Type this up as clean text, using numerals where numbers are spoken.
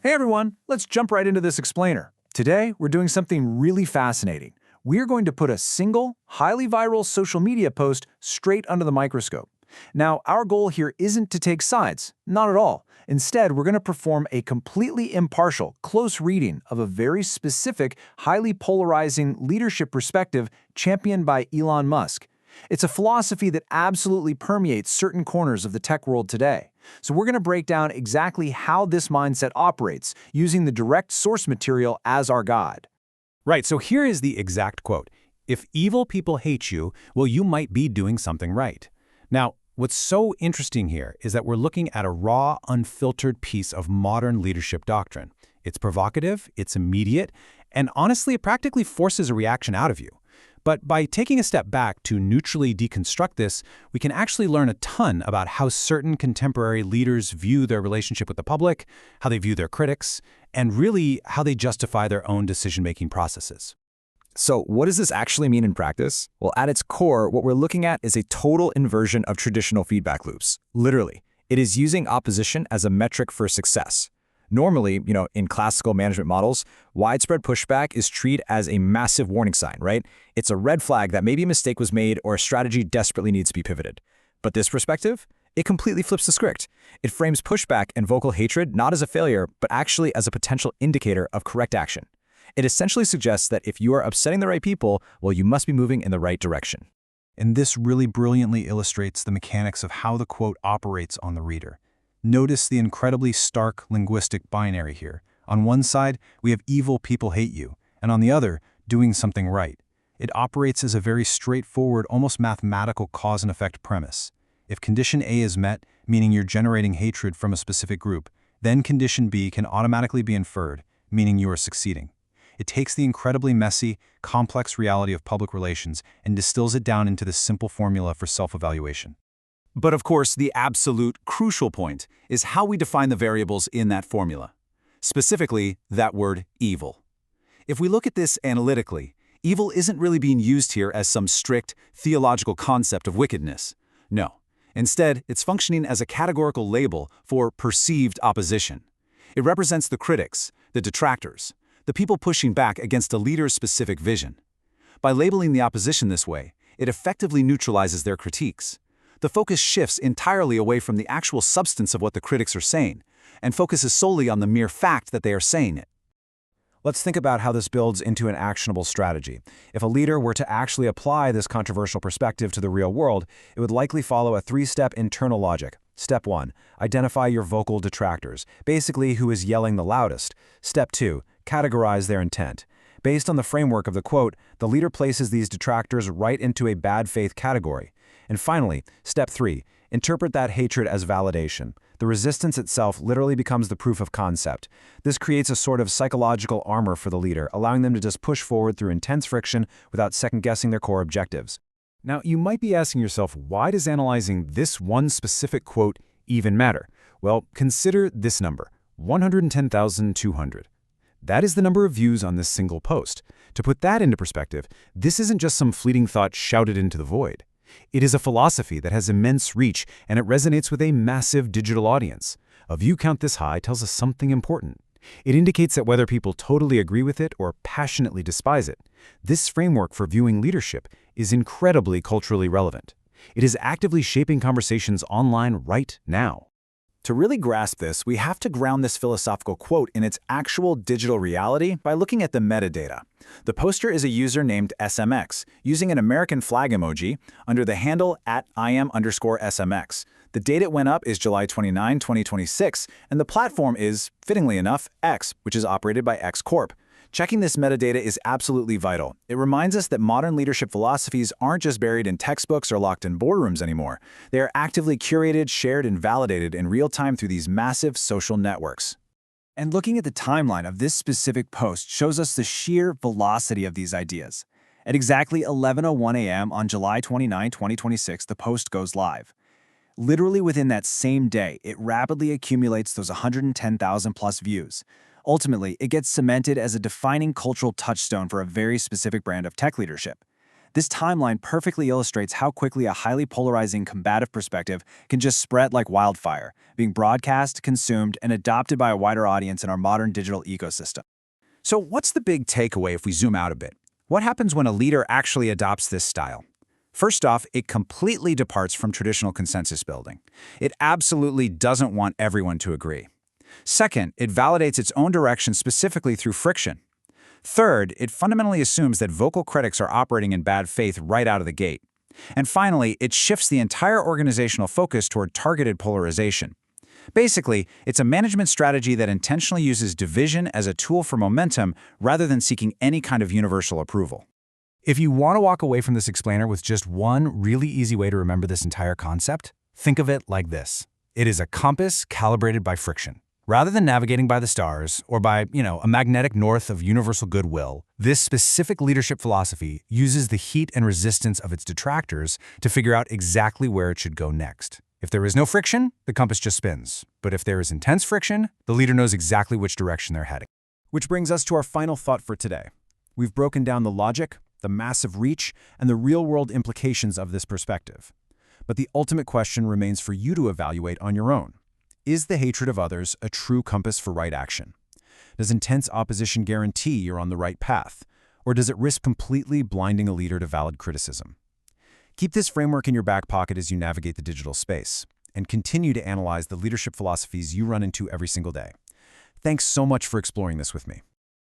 Hey everyone, let's jump right into this explainer. Today, we're doing something really fascinating. We're going to put a single, highly viral social media post straight under the microscope. Now, our goal here isn't to take sides, not at all. Instead, we're going to perform a completely impartial, close reading of a very specific, highly polarizing leadership perspective championed by Elon Musk. It's a philosophy that absolutely permeates certain corners of the tech world today. So we're going to break down exactly how this mindset operates, using the direct source material as our guide. Right, so here is the exact quote. If evil people hate you, well, you might be doing something right. Now, what's so interesting here is that we're looking at a raw, unfiltered piece of modern leadership doctrine. It's provocative, it's immediate, and honestly, it practically forces a reaction out of you. But by taking a step back to neutrally deconstruct this, we can actually learn a ton about how certain contemporary leaders view their relationship with the public, how they view their critics, and really how they justify their own decision-making processes. So what does this actually mean in practice? Well, at its core, what we're looking at is a total inversion of traditional feedback loops. Literally, it is using opposition as a metric for success. Normally, in classical management models, widespread pushback is treated as a massive warning sign, right? It's a red flag that maybe a mistake was made or a strategy desperately needs to be pivoted. But this perspective, it completely flips the script. It frames pushback and vocal hatred not as a failure, but actually as a potential indicator of correct action. It essentially suggests that if you are upsetting the right people, well, you must be moving in the right direction. And this really brilliantly illustrates the mechanics of how the quote operates on the reader. Notice the incredibly stark linguistic binary here. On one side, we have evil people hate you, and on the other, doing something right. It operates as a very straightforward, almost mathematical cause and effect premise. If condition A is met, meaning you're generating hatred from a specific group, then condition B can automatically be inferred, meaning you are succeeding. It takes the incredibly messy, complex reality of public relations and distills it down into this simple formula for self-evaluation. But of course, the absolute crucial point is how we define the variables in that formula. Specifically, that word evil. If we look at this analytically, evil isn't really being used here as some strict theological concept of wickedness. No. Instead, it's functioning as a categorical label for perceived opposition. It represents the critics, the detractors, the people pushing back against a leader's specific vision. By labeling the opposition this way, it effectively neutralizes their critiques. The focus shifts entirely away from the actual substance of what the critics are saying, and focuses solely on the mere fact that they are saying it. Let's think about how this builds into an actionable strategy. If a leader were to actually apply this controversial perspective to the real world, it would likely follow a three-step internal logic. Step 1, identify your vocal detractors, basically who is yelling the loudest. Step 2, categorize their intent. Based on the framework of the quote, the leader places these detractors right into a bad faith category. And finally, step 3, interpret that hatred as validation. The resistance itself literally becomes the proof of concept. This creates a sort of psychological armor for the leader, allowing them to just push forward through intense friction without second-guessing their core objectives. Now, you might be asking yourself, why does analyzing this one specific quote even matter? Well, consider this number, 110,200. That is the number of views on this single post. To put that into perspective, this isn't just some fleeting thought shouted into the void. It is a philosophy that has immense reach, and it resonates with a massive digital audience. A view count this high tells us something important. It indicates that whether people totally agree with it or passionately despise it, this framework for viewing leadership is incredibly culturally relevant. It is actively shaping conversations online right now. To really grasp this, we have to ground this philosophical quote in its actual digital reality by looking at the metadata. The poster is a user named SMX, using an American flag emoji under the handle @IM_SMX. The date it went up is July 29, 2026, and the platform is, fittingly enough, X, which is operated by X Corp. Checking this metadata is absolutely vital. It reminds us that modern leadership philosophies aren't just buried in textbooks or locked in boardrooms anymore. They are actively curated, shared, and validated in real time through these massive social networks. And looking at the timeline of this specific post shows us the sheer velocity of these ideas. At exactly 11:01 a.m. on July 29, 2026, the post goes live. Literally within that same day, it rapidly accumulates those 110,000 plus views. Ultimately, it gets cemented as a defining cultural touchstone for a very specific brand of tech leadership. This timeline perfectly illustrates how quickly a highly polarizing, combative perspective can just spread like wildfire, being broadcast, consumed, and adopted by a wider audience in our modern digital ecosystem. So what's the big takeaway if we zoom out a bit? What happens when a leader actually adopts this style? First off, it completely departs from traditional consensus building. It absolutely doesn't want everyone to agree. Second, it validates its own direction specifically through friction. Third, it fundamentally assumes that vocal critics are operating in bad faith right out of the gate. And finally, it shifts the entire organizational focus toward targeted polarization. Basically, it's a management strategy that intentionally uses division as a tool for momentum rather than seeking any kind of universal approval. If you want to walk away from this explainer with just one really easy way to remember this entire concept, think of it like this. It is a compass calibrated by friction. Rather than navigating by the stars or by, a magnetic north of universal goodwill, this specific leadership philosophy uses the heat and resistance of its detractors to figure out exactly where it should go next. If there is no friction, the compass just spins. But if there is intense friction, the leader knows exactly which direction they're heading. Which brings us to our final thought for today. We've broken down the logic, the massive reach, and the real-world implications of this perspective. But the ultimate question remains for you to evaluate on your own. Is the hatred of others a true compass for right action? Does intense opposition guarantee you're on the right path? Or does it risk completely blinding a leader to valid criticism? Keep this framework in your back pocket as you navigate the digital space, and continue to analyze the leadership philosophies you run into every single day. Thanks so much for exploring this with me.